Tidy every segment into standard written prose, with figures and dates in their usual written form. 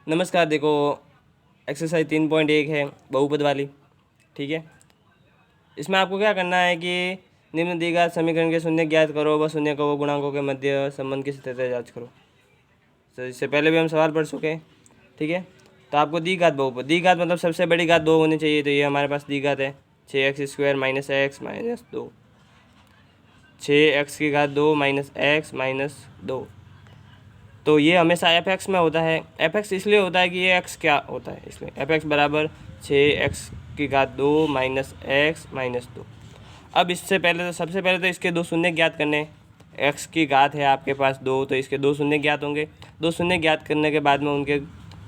नमस्कार। देखो, एक्सरसाइज 3.1 है बहुपद वाली। ठीक है, इसमें आपको क्या करना है कि निम्न दी गए समीकरण के शून्य ज्ञात करो व शून्य को व गुणांकों के मध्य संबंध की सत्यता जांच करो। तो इससे पहले भी हम सवाल पढ़ चुके हैं। ठीक है, तो आपको दी घात बहुपद, दी घात मतलब सबसे बड़ी घात 2 होनी चाहिए। तो ये हमारे पास दी घात है 6x² minus x minus 2, 6x की घात 2 माइनस एक्स माइनस 2। तो ये हमेशा एफ एक्स में होता है। एफ एक्स इसलिए होता है कि ये एक्स क्या होता है, इसलिए एफ एक्स बराबर 6x की घात 2 माइनस एक्स माइनस 2। अब इससे पहले तो सबसे पहले तो इसके दो शून्य ज्ञात करने। एक्स की घात है आपके पास 2, तो इसके दो शून्य ज्ञात होंगे। दो शून्य ज्ञात करने के बाद में उनके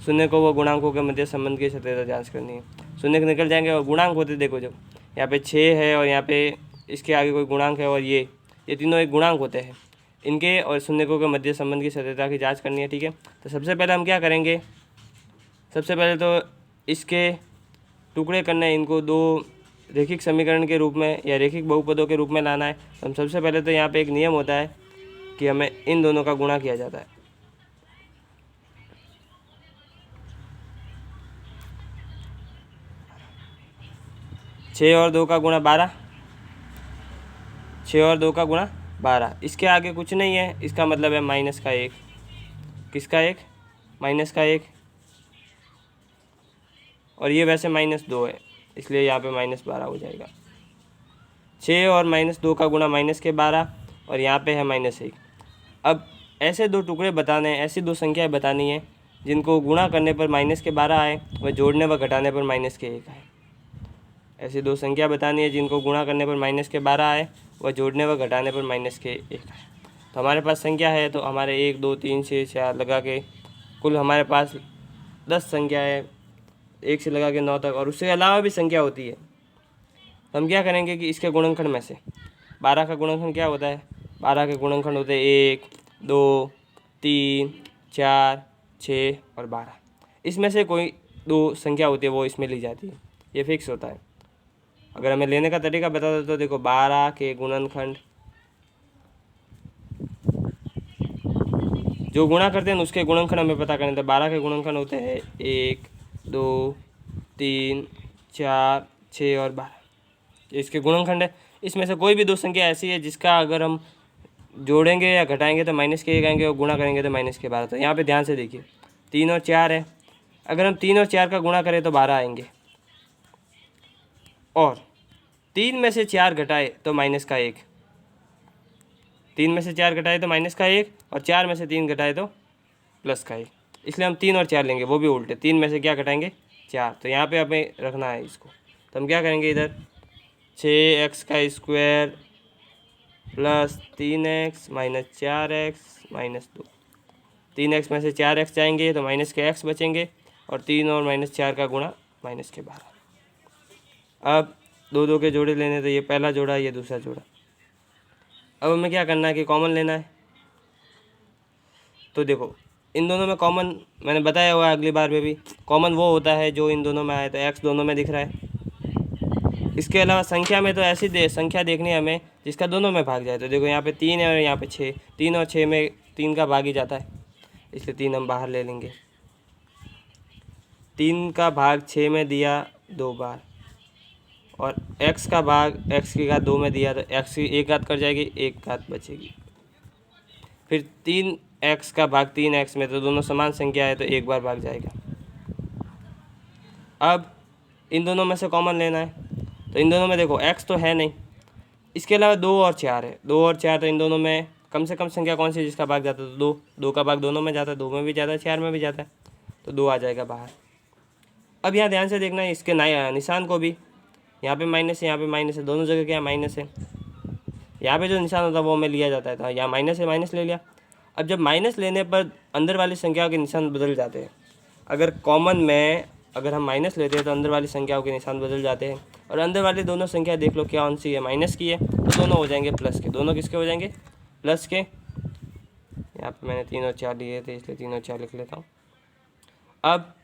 शून्य को व गुणांकों के मध्य संबंध की सत्यता जांच करनी है। शून्य निकल जाएंगे और गुणांक होते, देखो जब यहाँ पे 6 है और यहाँ पे इसके आगे कोई गुणांक है और ये तीनों एक गुणांक होते हैं। इनके और शून्यकों के मध्य संबंध की सत्यता की जांच करनी है। ठीक है, तो सबसे पहले हम क्या करेंगे, सबसे पहले तो इसके टुकड़े करने हैं, इनको दो रेखिक समीकरण के रूप में या रेखिक बहुपदों के रूप में लाना है। तो हम सबसे पहले तो यहाँ पे एक नियम होता है कि हमें इन दोनों का गुणा किया जाता है। छः और 2 का गुणा 12, 6 और 2 का गुणा 12। इसके आगे कुछ नहीं है, इसका मतलब है माइनस का 1। किसका 1? माइनस का 1। और ये वैसे -2 है, इसलिए यहाँ पे -12 हो जाएगा। 6 और -2 का गुणा -12 और यहाँ पे है -1। अब ऐसे दो टुकड़े बताने हैं, ऐसी दो संख्याएं बतानी है जिनको गुणा करने पर -12 आए व जोड़ने व घटाने पर -1 आए। ऐसी दो संख्या बतानी है जिनको गुणा करने पर -12 आए व जोड़ने व घटाने पर -1 आए। तो हमारे पास संख्या है, तो हमारे 1 2 3 6 4 लगा के कुल हमारे पास 10 संख्या है, 1 से लगा के 9 तक, और उससे अलावा भी संख्या होती है। तो हम क्या करेंगे कि इसके गुणनखंड में से 12 का गुणनखंड क्या होता है, 12 के गुणनखंड होते हैं 1 2 3 4 6 और 12। इसमें से कोई दो संख्या होती है वो इसमें ली जाती है, ये फिक्स होता है। अगर हमें लेने का तरीका बता दो तो देखो, 12 के गुणनखंड जो गुणा करते हैं उसके गुणनखंड हमें पता करने थे। 12 के गुणनखंड होते हैं 1 2 3 4 6 और 12, इसके गुणनखंड है। इसमें से कोई भी दो संख्या ऐसी है जिसका अगर हम जोड़ेंगे या घटाएंगे तो -1 आएंगे और गुणा करेंगे तो -12। तो यहाँ पे ध्यान से देखिए, 3 और 4 है, अगर हम 3 और 4 का गुणा करें तो 12 आएंगे, और 3 में से 4 घटाए तो -1। 3 में से 4 घटाए तो -1 और 4 में से 3 घटाए तो +1। इसलिए हम 3 और 4 लेंगे, वो भी उल्टे। 3 में से क्या घटाएंगे? 4। तो यहाँ पे हमें रखना है इसको। तो हम क्या करेंगे, इधर 6x² plus 3x minus 4x minus 2। 3x में से 4x जाएंगे तो -x बचेंगे, और 3 और -4 का गुणा -12। अब दो दो के जोड़े लेने, तो ये पहला जोड़ा, ये दूसरा जोड़ा। अब हमें क्या करना है कि कॉमन लेना है। तो देखो, इन दोनों में कॉमन मैंने बताया हुआ है अगली बार में भी, कॉमन वो होता है जो इन दोनों में आए। तो x दोनों में दिख रहा है। इसके अलावा संख्या में तो ऐसी संख्या देखनी है हमें जिसका दोनों में भाग जाए। तो देखो, यहाँ पे 3 है और यहाँ पे 6, 3 और 6 में 3 का भाग ही जाता है, इसलिए 3 हम बाहर ले लेंगे। 3 का भाग 6 में दिया 2 बार, और x का भाग x की घात 2 में दिया तो x की एक घात कट जाएगी, एक घात बचेगी। फिर 3x का भाग 3x में, तो दोनों समान संख्या है तो एक बार भाग जाएगा। अब इन दोनों में से कॉमन लेना है। तो इन दोनों में देखो x तो है नहीं, इसके अलावा 2 और 4 है। 2 और 4, तो इन दोनों में कम से कम संख्या कौन सी है जिसका भाग जाता है? तो 2 का भाग दोनों में जाता है, 2 में भी जाता है, 4 में भी जाता है, तो 2 आ जाएगा बाहर। अब यहाँ ध्यान से देखना है इसके निशान को भी, यहाँ पे माइनस है, यहाँ पे माइनस है, दोनों जगह क्या माइनस है। यहाँ पे जो निशान होता है वो हमें लिया जाता है, तो यहाँ माइनस है, माइनस ले लिया। अब जब माइनस लेने पर अंदर वाली संख्याओं के निशान बदल जाते हैं। अगर कॉमन में अगर हम माइनस लेते हैं तो अंदर वाली संख्याओं के निशान बदल जाते हैं, और अंदर वाली दोनों संख्या देख लो क्या कौन सी है, माइनस की है, तो दोनों हो जाएंगे प्लस के। दोनों किसके हो जाएंगे? प्लस के। यहाँ पे मैंने 3 और 4 लिए थे इसलिए 3 और 4 लिख लेता हूँ। अब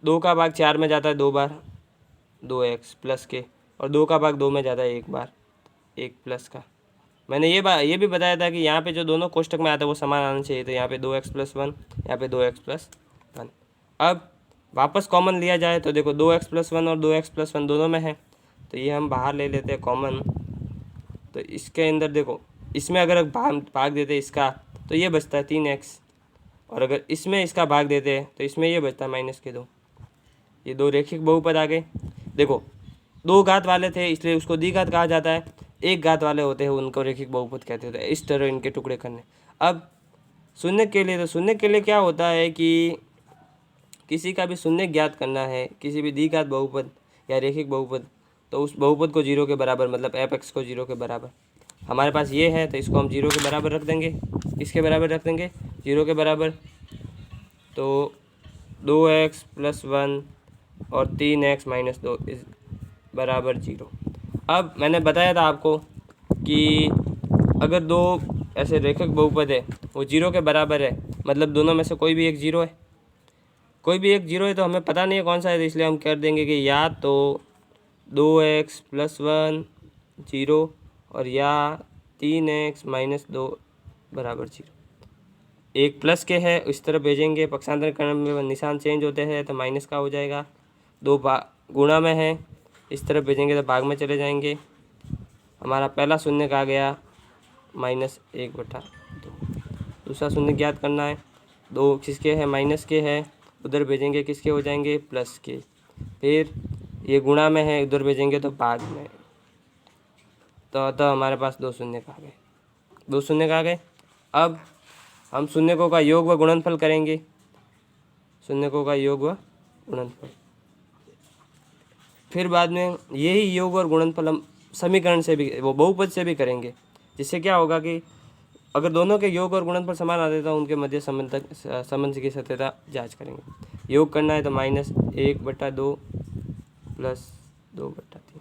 2 का भाग 4 में जाता है 2 बार, 2x प्लस के, और 2 का भाग 2 में जाता है 1 बार, 1 प्लस का। मैंने ये भी बताया था कि यहाँ पे जो दोनों कोष्टक में आता है वो समान आना चाहिए। तो यहाँ पे 2x + 1, यहाँ पे 2x + 1। अब वापस कॉमन लिया जाए तो देखो 2x+1 और 2x+1 दोनों में है, तो ये हम बाहर ले लेते हैं कॉमन। तो इसके अंदर देखो, इसमें अगर भाग देते इसका तो ये बचता है 3x, और अगर इसमें इसका भाग देते हैं तो इसमें ये बचता है -2। ये दो रेखिक बहुपद आ गए। देखो 2 घात वाले थे इसलिए उसको द्विघात कहा जाता है, 1 घात वाले होते हैं उनको रेखिक बहुपद कहते हैं। इस तरह इनके टुकड़े करने। अब शून्य के लिए, तो शून्य के लिए क्या होता है कि किसी का भी शून्य ज्ञात करना है, किसी भी द्विघात बहुपद या रेखिक बहुपद, तो उस बहुपद को 0 के बराबर, मतलब f(x) को 0 के बराबर। हमारे पास ये है तो इसको हम 0 के बराबर रख देंगे। किसके बराबर रख देंगे? 0 के बराबर। तो 2x+1 और 3x-2 इस बराबर 0। अब मैंने बताया था आपको कि अगर दो ऐसे रेखिक बहुपद है वो 0 के बराबर है, मतलब दोनों में से कोई भी एक 0 है, कोई भी एक 0 है, तो हमें पता नहीं है कौन सा है, तो इसलिए हम कर देंगे कि या तो 2x+1 0 और या 3x-2 बराबर 0। एक प्लस के है इस तरफ भेजेंगे, पक्षांतर करने में निशान चेंज होते हैं तो माइनस का हो जाएगा। 2 गुणा में है, इस तरफ भेजेंगे तो भाग में चले जाएंगे। हमारा पहला शून्य का आ गया -1/2। दूसरा शून्य ज्ञात करना है, 2 किसके है? माइनस के है, उधर भेजेंगे किसके हो जाएंगे? प्लस के। फिर ये गुणा में है, उधर भेजेंगे तो भाग में। तो हमारे पास 2 शून्य का आ गए, 2 शून्य का आ गए। अब हम शून्यकों का योग व गुणनफल करेंगे, शून्यकों का योग व गुणनफल। फिर बाद में यही योग और गुणनफल हम समीकरण से भी, वो बहुपद से भी करेंगे, जिससे क्या होगा कि अगर दोनों के योग और गुणनफल समान आते तो उनके मध्य संबंध की सत्यता जांच करेंगे। योग करना है तो -1/2 + 2/3।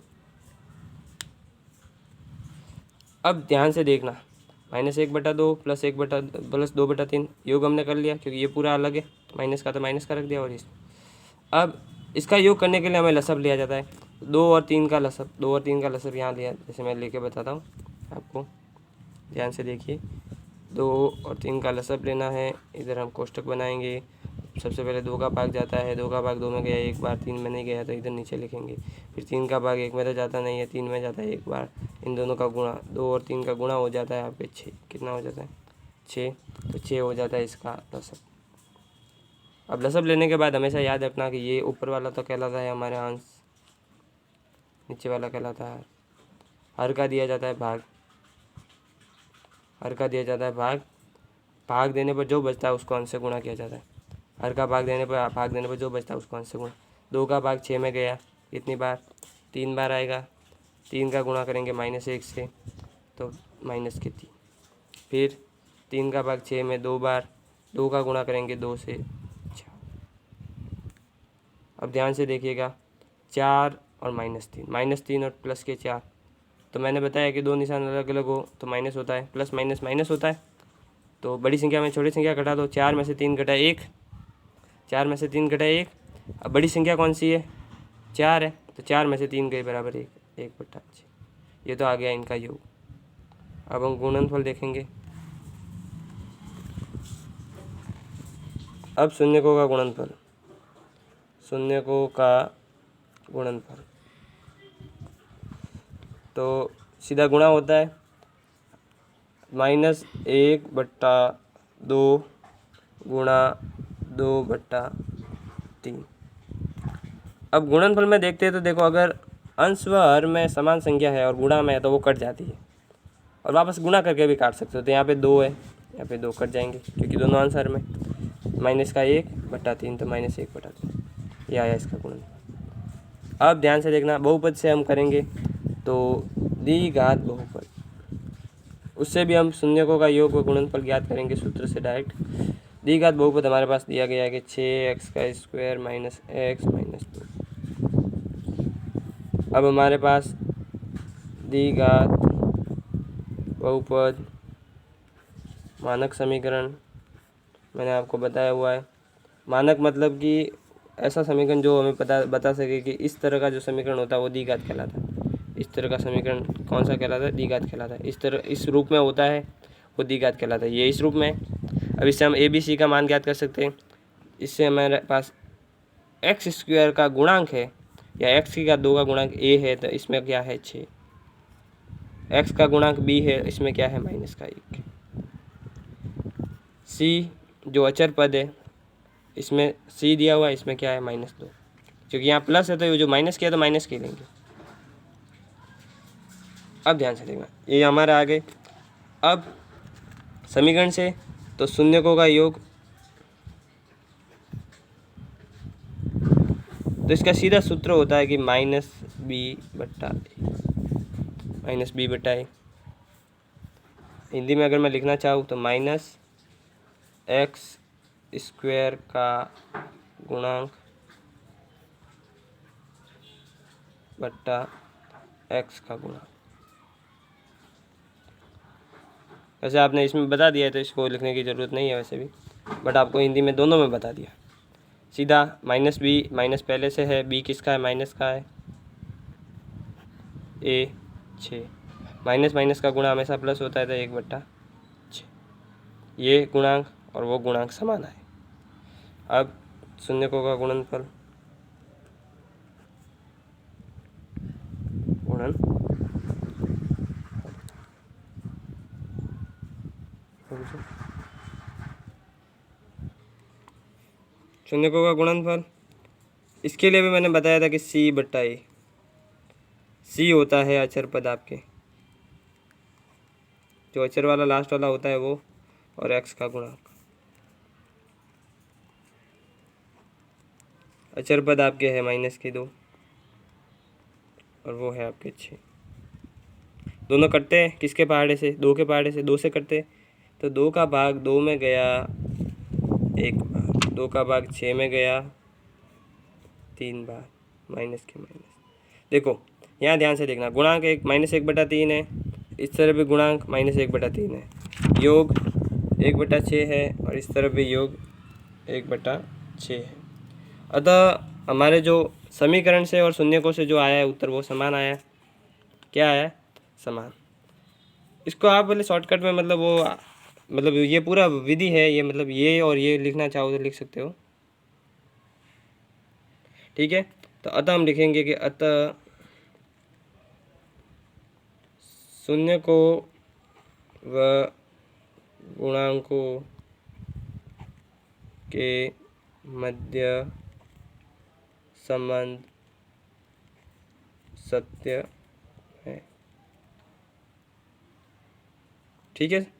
अब ध्यान से देखना, -1/2 + 2/3 योग हमने कर लिया, क्योंकि ये पूरा अलग है, माइनस का तो माइनस का रख दिया। और अब इसका योग करने के लिए हमें लसब लिया जाता है, 2 और 3 का लसब। 2 और 3 का लसब यहाँ लिया, जैसे मैं लेके बताता हूँ आपको, ध्यान से देखिए। 2 और 3 का लसब लेना है, इधर हम कोष्टक बनाएंगे। सबसे पहले 2 का भाग जाता है, 2 का भाग 2 में गया 1 बार, 3 में नहीं गया तो इधर नीचे लिखेंगे। फिर 3 का भाग 1 में तो जाता नहीं है, 3 में जाता है 1 बार। इन दोनों का गुणा, 2 और 3 का गुणा हो जाता है आपके 6। कितना हो जाता है? 6। तो 6 हो जाता है इसका लसब। अब लसब लेने के बाद हमेशा याद रखना कि ये ऊपर वाला तो कहलाता है हमारे अंश, नीचे वाला कहलाता है हर का दिया जाता है भाग, हर का दिया जाता है भाग। भाग देने पर जो बचता है उसको अंश से गुणा किया जाता है। हर का भाग देने पर जो बचता है उसको अंश से गुणा। 2 का भाग 6 में गया, कितनी बार? 3 बार आएगा। 3 का गुणा करेंगे -1 से तो -3। फिर 3 का भाग 6 में 2 बार, 2 का गुणा करेंगे 2 से 4। अब ध्यान से देखिएगा, 4 और -3 और प्लस के 4। तो मैंने बताया कि 2 निशान अलग अलग हो तो माइनस होता है, प्लस माइनस माइनस होता है। तो बड़ी संख्या में छोटी संख्या घटा दो, 4 में से 3 घटा 1, 4 में से 3 घटा 1। अब बड़ी संख्या कौन सी है? 4 है, तो 4 में से 3 के बराबर 1, 1/6। ये तो आ गया इनका योग। अब हम गुणनफल देखेंगे। अब शून्यकों का गुणनफल, शून्यकों का गुणनफल तो सीधा गुणा होता है, -1/2 गुणा 2/3। अब गुणनफल में देखते हैं तो देखो, अगर अंश व हर में समान संख्या है और गुणा में है तो वो कट जाती है, और वापस गुणा करके भी काट सकते हो। तो यहाँ पे 2 है, यहाँ पे 2 कट जाएंगे क्योंकि दोनों अंश हर में। -1/3 तो -1/3, ये आया इसका गुणनफल। अब ध्यान से देखना, बहुपद से हम करेंगे तो द्विघात बहुपद, उससे भी हम शून्यकों का योग व गुणनफल ज्ञात करेंगे सूत्र से डायरेक्ट। द्विघात बहुपद हमारे पास दिया गया है कि 6x² - x - 2। अब हमारे पास द्विघात बहुपद मानक समीकरण मैंने आपको बताया हुआ है। मानक मतलब कि ऐसा समीकरण जो हमें बता सके कि इस तरह का जो समीकरण होता है वो द्विघात कहलाता है। इस तरह का समीकरण कौन सा कहलाता है? द्विघात कहलाता है। इस तरह इस रूप में होता है वो द्विघात कहलाता है। ये इस रूप में। अब इससे हम ABC का मान ज्ञात कर सकते हैं। इससे हमारे पास एक्स स्क्वायर का गुणांक है या एक्स की घात 2 का गुणांक a है, तो इसमें क्या है 6। एक्स का गुणांक b है, इसमें क्या है -1। c जो अचर पद है, इसमें c दिया हुआ है, इसमें क्या है -2। क्योंकि यहाँ प्लस है तो ये जो माइनस किया तो माइनस के लेंगे। अब ध्यान से देखना, ये हमारे आ गए। अब समीकरण से तो शून्यकों का योग, तो इसका सीधा सूत्र होता है कि -b/a। हिंदी में अगर मैं लिखना चाहूँ तो -x² का गुणांक बट्टा x का गुणांक। वैसे आपने इसमें बता दिया है तो इसको लिखने की ज़रूरत नहीं है वैसे भी, बट आपको हिंदी में दोनों में बता दिया। सीधा -b, माइनस पहले से है, b किसका है माइनस का है, a 6। माइनस माइनस का गुणा हमेशा प्लस होता है तो 1/6। ये गुणांक और वो गुणांक समान है। अब शून्यकों का गुणनफल, शून्यकों का गुणनफल, इसके लिए भी मैंने बताया था कि c/a। c होता है अचर पद आपके, जो अचर वाला लास्ट वाला होता है वो, और x का गुणांक। अचर पद आपके है -2 और वो है आपके 6। दोनों कटते हैं किसके पहाड़े से, 2 के पहाड़े से, 2 से कटते, तो 2 का भाग 2 में गया 1 बार, 2 का भाग 6 में गया 3 बार, माइनस के माइनस। देखो यहाँ ध्यान से देखना, गुणांक -1/3 है, इस तरफ भी गुणांक -1/3 है, योग 1/6 है, और इस तरफ भी योग 1/6 है। अतः हमारे जो समीकरण से और शून्यकों से जो आया है उत्तर वो समान आया है। क्या आया? समान। इसको आप बोले शॉर्टकट में, मतलब वो, मतलब ये पूरा विधि है ये, मतलब ये और ये लिखना चाहो तो लिख सकते हो, ठीक है। तो अतः हम लिखेंगे कि अतः शून्यकों व गुणांकों के मध्य संबंध सत्य है, ठीक है।